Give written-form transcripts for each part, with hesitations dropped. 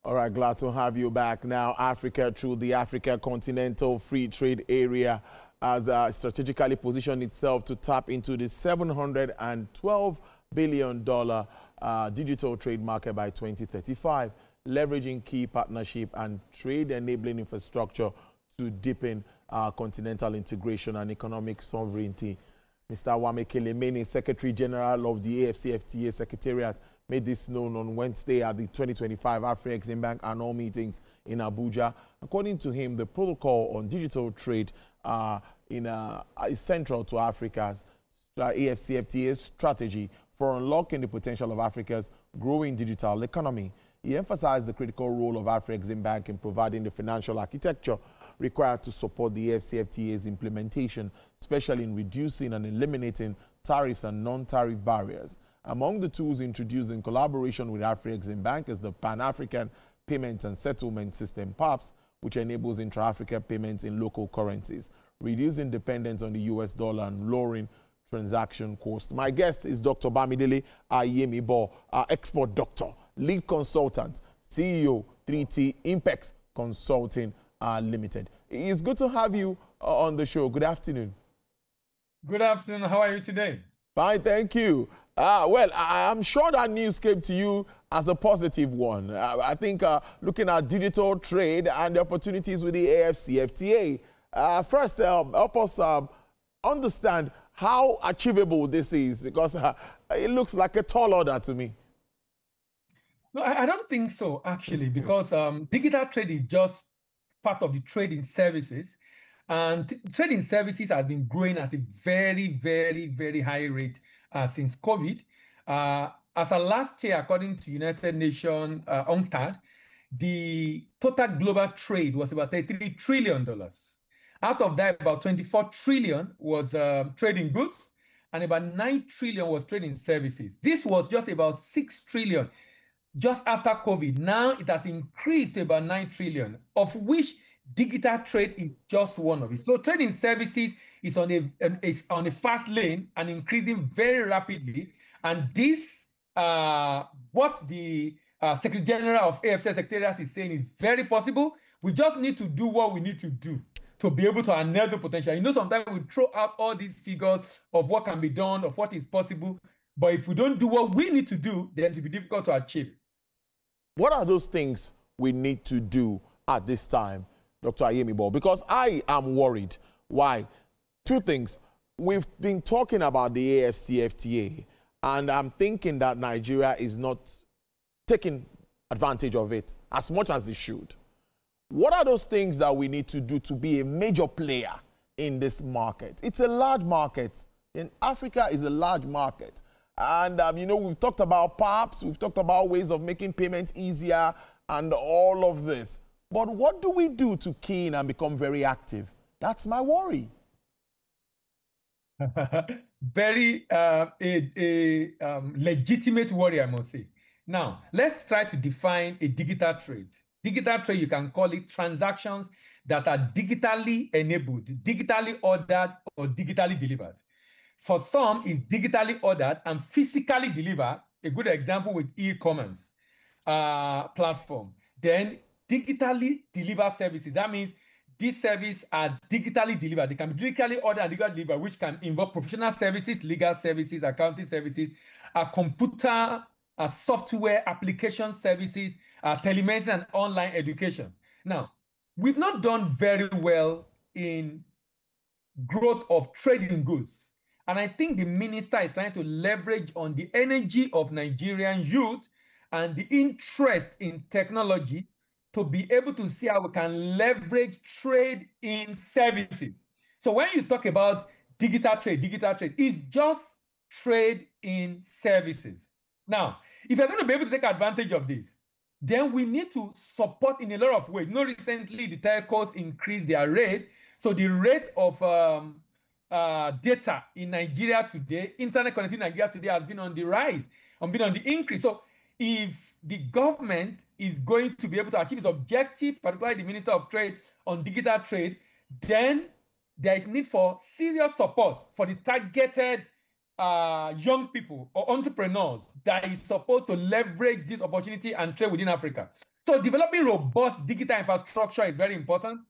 All right, glad to have you back. Now, Africa, through the Africa Continental Free Trade Area, has strategically positioned itself to tap into the $712 billion digital trade market by 2035, leveraging key partnership and trade-enabling infrastructure to deepen continental integration and economic sovereignty. Mr. Wame Kelemene, Secretary General of the AFCFTA Secretariat, made this known on Wednesday at the 2025 Afreximbank annual meetings in Abuja. According to him, the protocol on digital trade is central to Africa's AFCFTA strategy for unlocking the potential of Africa's growing digital economy. He emphasized the critical role of Afreximbank in providing the financial architecture required to support the AFCFTA's implementation, especially in reducing and eliminating tariffs and non-tariff barriers. Among the tools introduced in collaboration with Afreximbank is the Pan-African Payment and Settlement System, PAPS, which enables intra-Africa payments in local currencies, reducing dependence on the US dollar and lowering transaction costs. My guest is Dr. Bamidele Ayemibo, our export doctor, lead consultant, CEO, 3T Impex Consulting Limited. It's good to have you on the show. Good afternoon. Good afternoon. How are you today? Fine, thank you. Well, I'm sure that news came to you as a positive one. I think looking at digital trade and the opportunities with the AFCFTA, first help us understand how achievable this is, because it looks like a tall order to me. No, I don't think so, actually, because digital trade is just part of the trading services. And trading services has been growing at a very, very, very high rate since COVID. As of last year, according to United Nations UNCTAD, the total global trade was about $33 trillion. Out of that, about 24 trillion was trading goods, and about 9 trillion was trading services. This was just about 6 trillion just after COVID. Now it has increased to about 9 trillion, of which digital trade is just one of it. So trading services is on a fast lane and increasing very rapidly. And this, what the Secretary General of AFCFTA Secretariat is saying, is very possible. We just need to do what we need to do to be able to harness the potential. You know, sometimes we throw out all these figures of what can be done, of what is possible. But if we don't do what we need to do, then it will be difficult to achieve. What are those things we need to do at this time, Dr. Ayemibo? Because I am worried. Why? Two things. We've been talking about the AFCFTA, and I'm thinking that Nigeria is not taking advantage of it as much as it should. What are those things that we need to do to be a major player in this market? It's a large market. In Africa is a large market. And, you know, we've talked about PAPs, we've talked about ways of making payments easier and all of this. But what do we do to key in and become very active? That's my worry. Very legitimate worry, I must say. Now, let's try to define a digital trade. Digital trade, you can call it transactions that are digitally enabled, digitally ordered, or digitally delivered. For some, it's digitally ordered and physically delivered. A good example with e-commerce platform. Then digitally delivered services. That means these services are digitally delivered. They can be digitally ordered and digitally delivered, which can involve professional services, legal services, accounting services, computer, software, application services, telemedicine, and online education. Now, we've not done very well in growth of trading goods. And I think the minister is trying to leverage on the energy of Nigerian youth and the interest in technology to be able to see how we can leverage trade in services. So when you talk about digital trade is just trade in services. Now, if you're going to be able to take advantage of this, then we need to support in a lot of ways. You know, recently the telcos increased their rate. So the rate of data in Nigeria today, internet connectivity in Nigeria today has been on the rise, been on the increase. So if the government is going to be able to achieve its objective, particularly the Minister of Trade on digital trade, then there is need for serious support for the targeted young people or entrepreneurs that is supposed to leverage this opportunity and trade within Africa. So developing robust digital infrastructure is very important.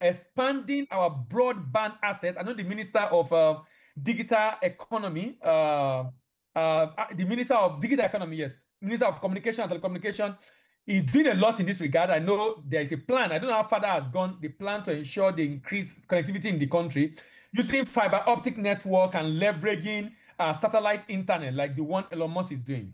Expanding our broadband assets. I know the Minister of Digital Economy, the Minister of Digital Economy, yes, Minister of Communication and Telecommunication is doing a lot in this regard. I know there is a plan. I don't know how far that has gone. The plan to ensure the increased connectivity in the country using fiber optic network and leveraging satellite internet like the one Elon Musk is doing.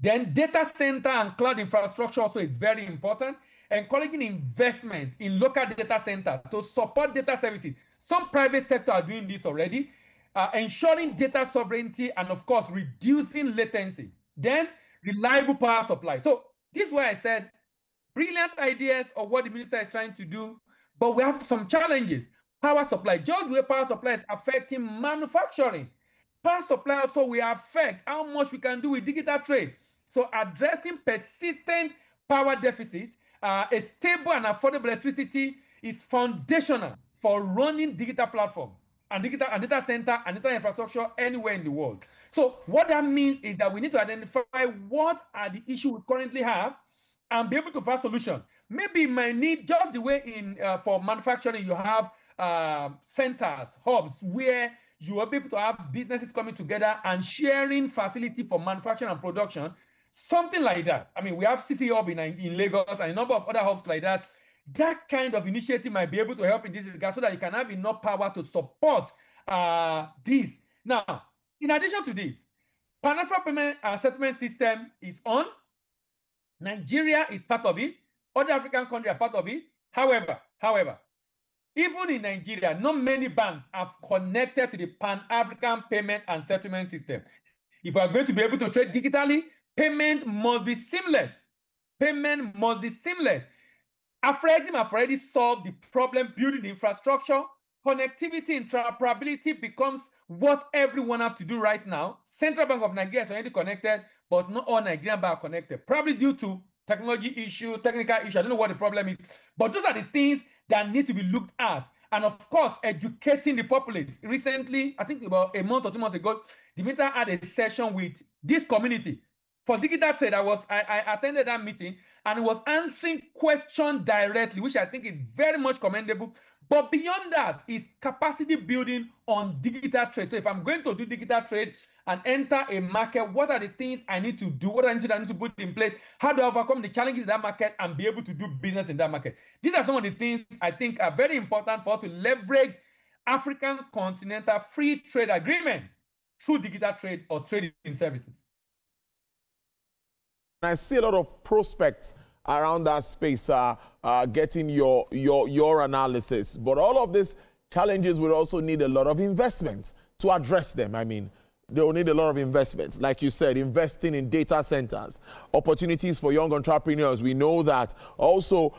Then data center and cloud infrastructure also is very important. Encouraging investment in local data centers to support data services. Some private sector are doing this already. Ensuring data sovereignty and, of course, reducing latency. Then reliable power supply. So this is why I said brilliant ideas of what the minister is trying to do, but we have some challenges. Power supply, just the way power supply is affecting manufacturing. Power supply also will affect how much we can do with digital trade. So addressing persistent power deficit, a stable and affordable electricity is foundational for running digital platform and data center and data infrastructure anywhere in the world. So what that means is that we need to identify what are the issues we currently have and be able to find solution. Maybe it might need, just the way in for manufacturing you have centers, hubs, where you will be able to have businesses coming together and sharing facility for manufacturing and production, something like that. I mean, we have CC Hub in Lagos and a number of other hubs like that. That kind of initiative might be able to help in this regard so that you can have enough power to support this. Now, in addition to this, Pan-African payment settlement system is on. Nigeria is part of it. Other African countries are part of it. However, even in Nigeria, not many banks have connected to the Pan-African payment and settlement system. If we are going to be able to trade digitally, payment must be seamless. Payment must be seamless. AFCFTA have already solved the problem building the infrastructure. Connectivity and interoperability becomes what everyone has to do right now. Central Bank of Nigeria is already connected, but not all Nigerian banks are connected, probably due to technology issue, technical issue. I don't know what the problem is, but those are the things that need to be looked at. And of course, educating the populace. Recently, I think about a month or 2 months ago, the minister had a session with this community for digital trade. I attended that meeting and was answering questions directly, which I think is very much commendable. But beyond that is capacity building on digital trade. So if I'm going to do digital trade and enter a market, what are the things I need to do? What I need to put in place? How do I overcome the challenges in that market and be able to do business in that market? These are some of the things I think are very important for us to leverage African Continental Free Trade Agreement through digital trade or trading services. I see a lot of prospects around that space, getting your analysis. But all of these challenges will also need a lot of investment to address them. I mean, they will need a lot of investments. Like you said, investing in data centers, opportunities for young entrepreneurs. We know that also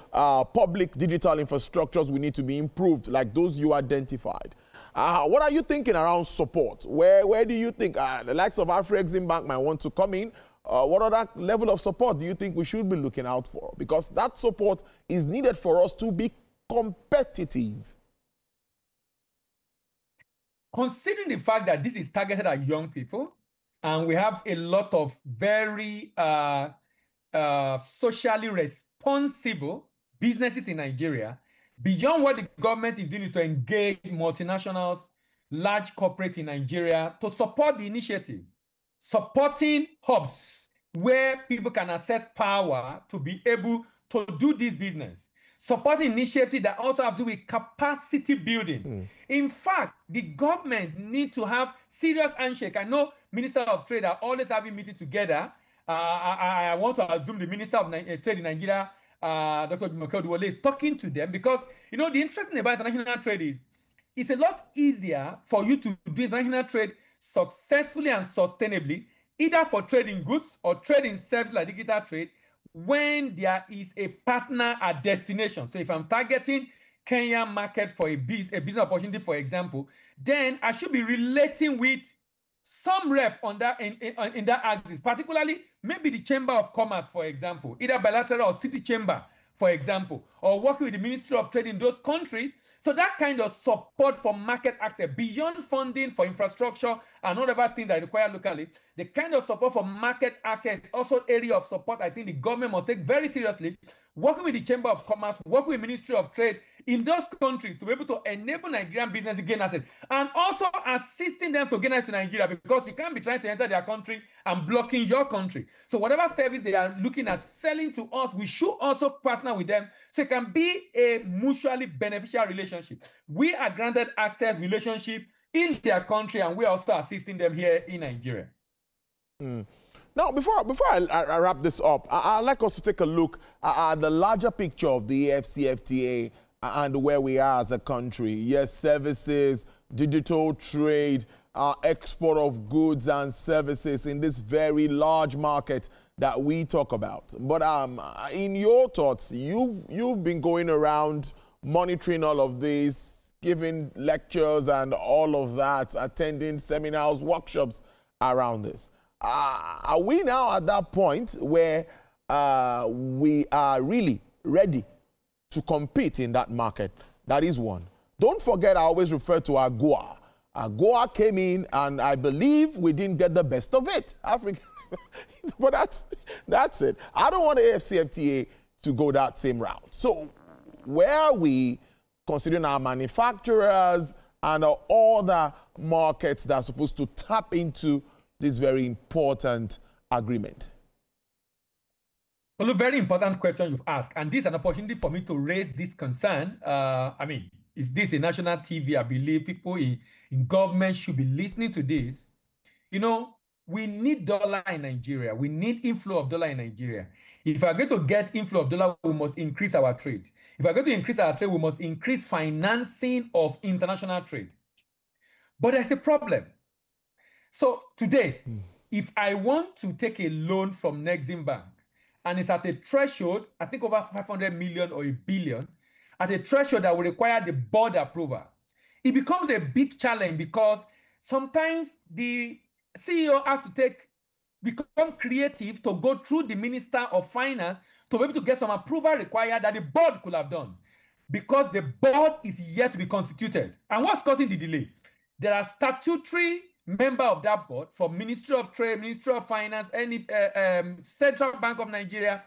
public digital infrastructures will need to be improved, like those you identified. What are you thinking around support? Where do you think the likes of AFCFTA might want to come in? What other level of support do you think we should be looking out for? Because that support is needed for us to be competitive. Considering the fact that this is targeted at young people, and we have a lot of very socially responsible businesses in Nigeria, beyond what the government is doing is to engage multinationals, large corporates in Nigeria to support the initiative. Supporting hubs where people can access power to be able to do this business. Supporting initiatives that also have to do with capacity building. In fact, the government need to have serious handshake. I know Minister of Trade are always having meetings together. I want to assume the Minister of Trade in Nigeria, Dr. Jumoke, is talking to them because, you know, the interesting thing about international trade is it's a lot easier for you to do international trade successfully and sustainably, either for trading goods or trading services like digital trade, when there is a partner at destination. So if I'm targeting Kenya market for a business opportunity, for example, then I should be relating with some rep on that in that axis, particularly maybe the Chamber of Commerce, for example, either bilateral or city chamber, for example, or working with the Ministry of Trade in those countries. So that kind of support for market access, beyond funding for infrastructure and whatever things that require locally, the kind of support for market access is also area of support I think the government must take very seriously working with the Chamber of Commerce, working with Ministry of Trade in those countries to be able to enable Nigerian business to gain access, and also assisting them to gain access to Nigeria, because you can't be trying to enter their country and blocking your country. So whatever service they are looking at selling to us, we should also partner with them so it can be a mutually beneficial relationship. We are granted access relationship in their country, and we're also assisting them here in Nigeria. Now, before I wrap this up, I'd like us to take a look at the larger picture of the AFCFTA and where we are as a country. Yes, services, digital trade, export of goods and services in this very large market that we talk about. But in your thoughts, you've been going around monitoring all of this, giving lectures and all of that, attending seminars, workshops around this. Are we now at that point where we are really ready to compete in that market? That is one. Don't forget, I always refer to AGOA. AGOA came in, and I believe we didn't get the best of it. Africa. But that's it. I don't want the AFCFTA to go that same route. So where are we considering our manufacturers and our other markets that are supposed to tap into this very important agreement? Well, a very important question you've asked, and this is an opportunity for me to raise this concern. I mean, is this a national TV? I believe people in government should be listening to this. You know, we need dollar in Nigeria. We need inflow of dollar in Nigeria. If we are going to get inflow of dollar, we must increase our trade. If we are going to increase our trade, we must increase financing of international trade. But there's a problem. So today, if I want to take a loan from Nexim Bank, and it's at a threshold, I think over 500 million or $1 billion, at a threshold that will require the board approval, it becomes a big challenge, because sometimes the CEO has to become creative to go through the Minister of Finance to be able to get some approval required that the board could have done, because the board is yet to be constituted. And what's causing the delay? There are statutory member of that board from Ministry of Trade, Ministry of Finance, any Central Bank of Nigeria,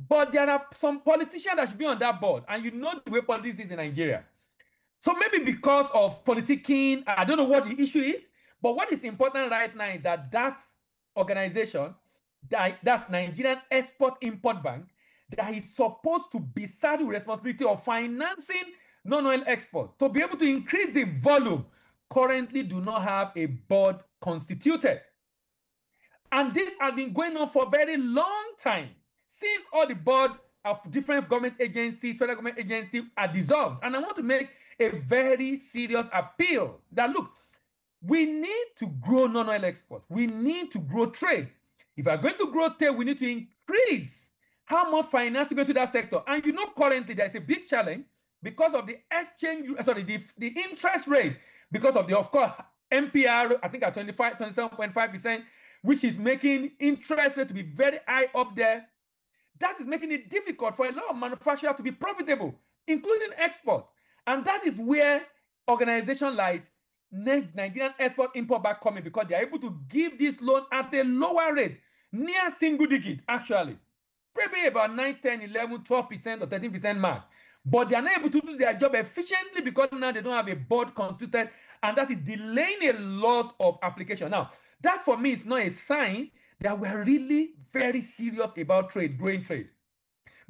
but there are some politicians that should be on that board, and you know the way politics is in Nigeria. So maybe because of politicking, I don't know what the issue is, but what is important right now is that that organization, that's Nigerian Export-Import Bank, that is supposed to be saddled with responsibility of financing non-oil export to be able to increase the volume, currently do not have a board constituted. And this has been going on for a very long time, since all the board of different government agencies, federal government agencies, are dissolved. And I want to make a very serious appeal that, look, we need to grow non-oil exports. We need to grow trade. If we are going to grow trade, we need to increase how much finance we go to that sector. And you know, currently there's a big challenge because of the exchange, the interest rate, because of the, of course, MPR, I think at 27.5%, which is making interest rate to be very high up there. That is making it difficult for a lot of manufacturers to be profitable, including export. And that is where organizations like Nigerian Export-Import Bank come in, because they are able to give this loan at a lower rate, near single digit, actually. Probably about 9, 10, 11, 12% or 13% mark. But they are not able to do their job efficiently because now they don't have a board constituted, and that is delaying a lot of application. Now, that for me is not a sign that we are really very serious about trade, growing trade.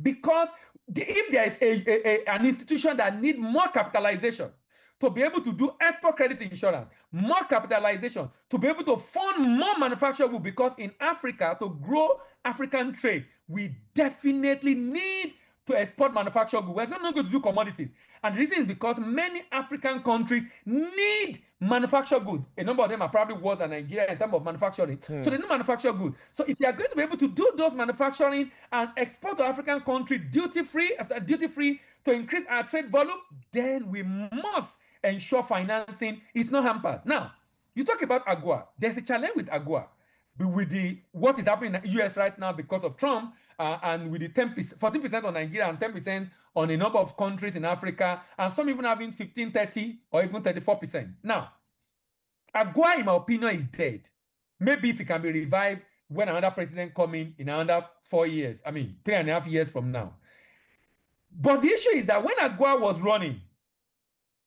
Because if there is an institution that needs more capitalization to be able to do export credit insurance, more capitalization, to be able to fund more manufacturing, because in Africa, to grow African trade, we definitely need to export manufactured goods. We're not going to do commodities. And the reason is because many African countries need manufactured goods. A number of them are probably worse than Nigeria in terms of manufacturing. So they need manufactured goods. So if you are going to be able to do those manufacturing and export to African countries duty-free to increase our trade volume, then we must ensure financing is not hampered. Now, you talk about AGOA. There's a challenge with AGOA. With what is happening in the US right now because of Trump, and with the 14% on Nigeria and 10% on a number of countries in Africa, and some even having 15, 30, or even 34%. Now, AGOA, in my opinion, is dead. Maybe if it can be revived when another president comes in another 4 years, I mean, 3.5 years from now. But the issue is that when AGOA was running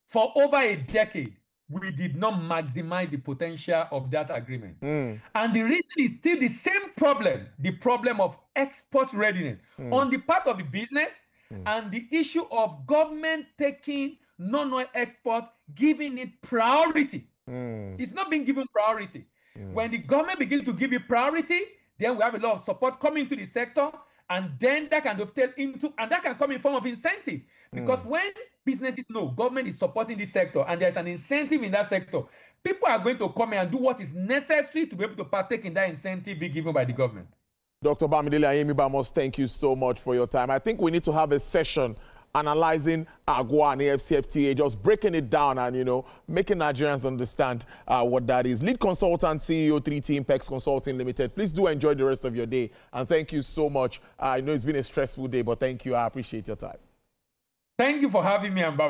for over a decade, we did not maximize the potential of that agreement. And the reason is still the same problem, the problem of export readiness on the part of the business and the issue of government taking non-oil export, giving it priority. It's not being given priority. When the government begins to give it priority, then we have a lot of support coming to the sector, and then that can dovetail into, and that can come in form of incentive. Because when businesses know government is supporting this sector and there's an incentive in that sector, people are going to come in and do what is necessary to be able to partake in that incentive being given by the government. Dr. Bamidele Ayemi Bamos, thank you so much for your time. I think we need to have a session analyzing AGOA and AFCFTA, just breaking it down and, you know, making Nigerians understand what that is. Lead consultant, CEO, 3T Impex Consulting Limited. Please do enjoy the rest of your day. And thank you so much. I know it's been a stressful day, but thank you. I appreciate your time. Thank you for having me, and bye.